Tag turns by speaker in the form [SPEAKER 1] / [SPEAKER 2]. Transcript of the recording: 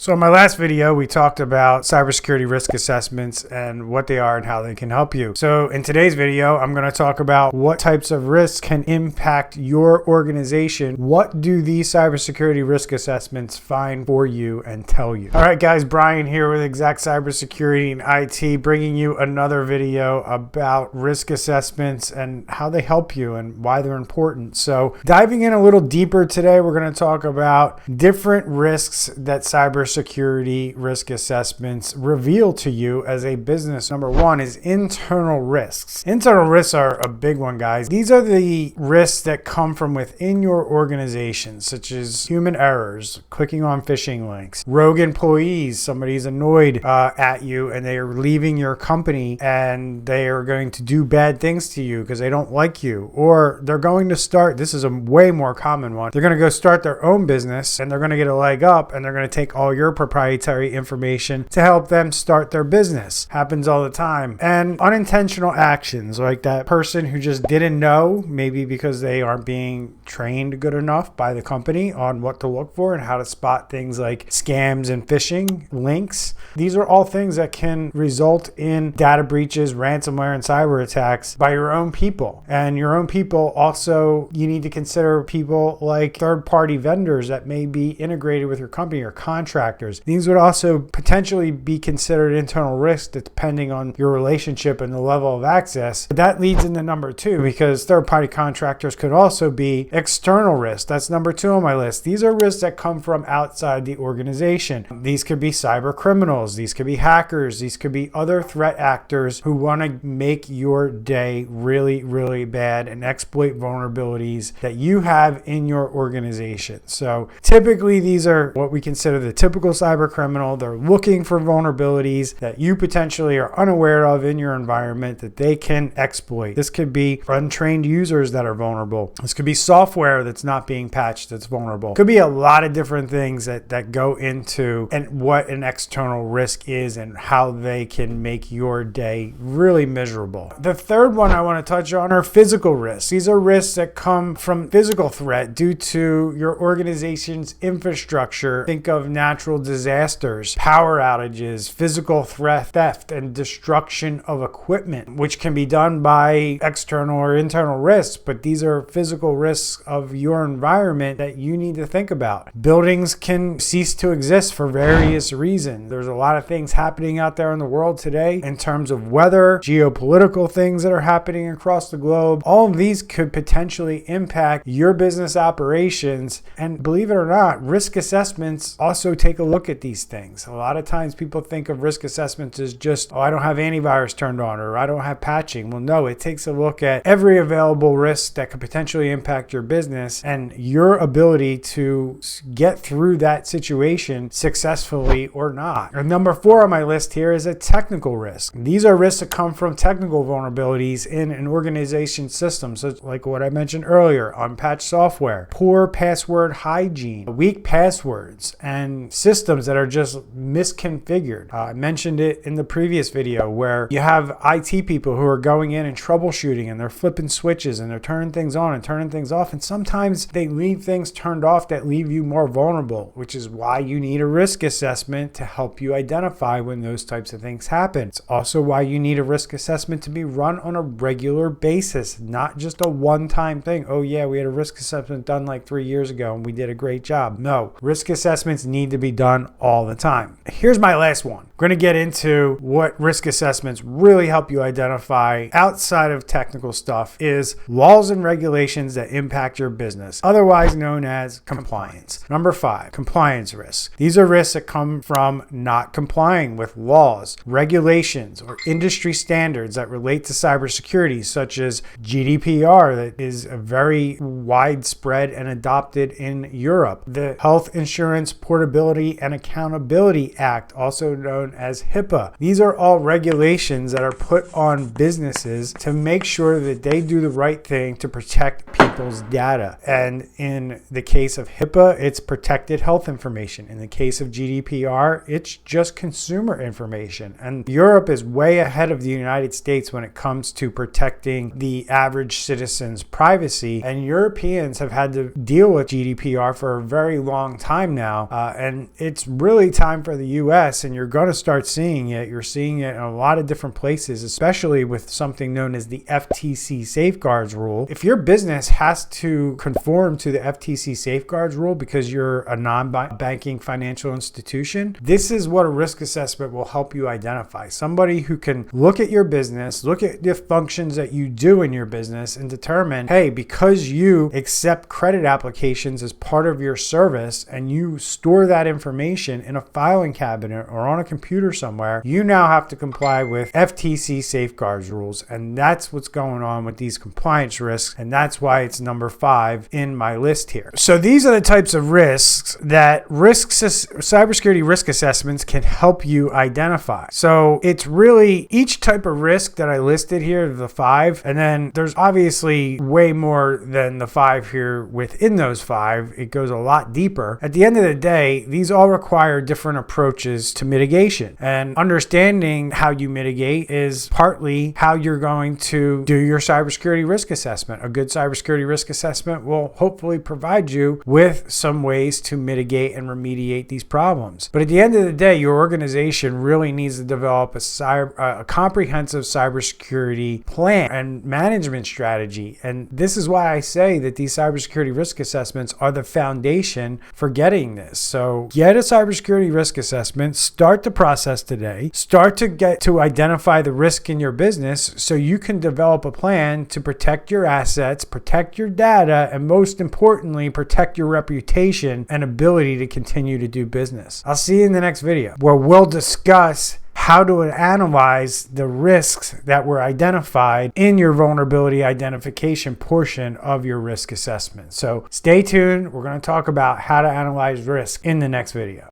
[SPEAKER 1] So in my last video, we talked about cybersecurity risk assessments and what they are and how they can help you. So in today's video, I'm going to talk about what types of risks can impact your organization. What do these cybersecurity risk assessments find for you and tell you? All right, guys, Brian here with Exact Cybersecurity and IT, bringing you another video about risk assessments and how they help you and why they're important. So diving in a little deeper today, we're going to talk about different risks that cybersecurity risk assessments reveal to you as a business. Number one is internal risks. Internal risks are a big one, guys. These are the risks that come from within your organization, such as human errors, clicking on phishing links, rogue employees, somebody's annoyed at you and they are leaving your company and they are going to do bad things to you because they don't like you, or they're going to start, this is a way more common one, they're going to go start their own business and they're going to get a leg up and they're going to take all your proprietary information to help them start their business. Happens all the time. And unintentional actions, like that person who just didn't know, maybe because they aren't being trained good enough by the company on what to look for and how to spot things like scams and phishing links. These are all things that can result in data breaches, ransomware, and cyber attacks by your own people. And your own people also, you need to consider people like third-party vendors that may be integrated with your company or contractors. These would also potentially be considered internal risk depending on your relationship and the level of access. But that leads into number two, because third-party contractors could also be external risks. That's number two on my list. These are risks that come from outside the organization. These could be cyber criminals. These could be hackers. These could be other threat actors who want to make your day really, really bad and exploit vulnerabilities that you have in your organization. So typically these are what we consider the typical cyber criminal. They're looking for vulnerabilities that you potentially are unaware of in your environment that they can exploit. This could be untrained users that are vulnerable. This could be software that's not being patched that's vulnerable. It could be a lot of different things that go into and what an external risk is and how they can make your day really miserable. The third one I want to touch on are physical risks. These are risks that come from physical threat due to your organization's infrastructure. Think of natural disasters, power outages, physical threat, theft, and destruction of equipment, which can be done by external or internal risks, but these are physical risks of your environment that you need to think about. Buildings can cease to exist for various reasons. There's a lot of things happening out there in the world today in terms of weather, geopolitical things that are happening across the globe. All of these could potentially impact your business operations, and believe it or not, risk assessments also take a look at these things. A lot of times people think of risk assessments as just, oh, I don't have antivirus turned on or I don't have patching. Well, no, it takes a look at every available risk that could potentially impact your business and your ability to get through that situation successfully or not. And number four on my list here is a technical risk. These are risks that come from technical vulnerabilities in an organization's system, so like what I mentioned earlier, unpatched software, poor password hygiene, weak passwords, and systems that are just misconfigured. I mentioned it in the previous video where you have IT people who are going in and troubleshooting and they're flipping switches and they're turning things on and turning things off, and sometimes they leave things turned off that leave you more vulnerable, which is why you need a risk assessment to help you identify when those types of things happen. It's also why you need a risk assessment to be run on a regular basis, not just a one-time thing. Oh yeah, we had a risk assessment done like 3 years ago and we did a great job. No, risk assessments need to be done all the time. Here's my last one. We're going to get into what risk assessments really help you identify outside of technical stuff is laws and regulations that impact your business, otherwise known as compliance. Number five, compliance risks. These are risks that come from not complying with laws, regulations, or industry standards that relate to cybersecurity, such as GDPR, that is very widespread and adopted in Europe. The Health Insurance Portability and Accountability Act, also known as HIPAA. These are all regulations that are put on businesses to make sure that they do the right thing to protect people's data. And in the case of HIPAA, it's protected health information. In the case of GDPR, it's just consumer information. And Europe is way ahead of the United States when it comes to protecting the average citizen's privacy. And Europeans have had to deal with GDPR for a very long time now. And it's really time for the US, and you're going to start seeing it. You're seeing it in a lot of different places, especially with something known as the FTC safeguards rule. If your business has to conform to the FTC safeguards rule because you're a non-banking financial institution, this is what a risk assessment will help you identify. Somebody who can look at your business, look at the functions that you do in your business, and determine, hey, because you accept credit applications as part of your service and you store that information in a filing cabinet or on a computer somewhere, you now have to comply with FTC safeguards rules. And that's what's going on with these compliance risks. And that's why it's number 5 in my list here. So these are the types of risks that cybersecurity risk assessments can help you identify. So it's really each type of risk that I listed here, the 5, and then there's obviously way more than the 5 here within those 5. It goes a lot deeper. At the end of the day, these all require different approaches to mitigation, and understanding how you mitigate is partly how you're going to do your cybersecurity risk assessment. A good cybersecurity risk assessment will hopefully provide you with some ways to mitigate and remediate these problems. But at the end of the day, your organization really needs to develop a comprehensive cybersecurity plan and management strategy. And this is why I say that these cybersecurity risk assessments are the foundation for getting this. So get a cybersecurity risk assessment, start the process today, start to get to identify the risk in your business so you can develop a plan to protect your assets, protect your data, and most importantly, protect your reputation and ability to continue to do business. I'll see you in the next video where we'll discuss how to analyze the risks that were identified in your vulnerability identification portion of your risk assessment. So stay tuned. We're going to talk about how to analyze risk in the next video.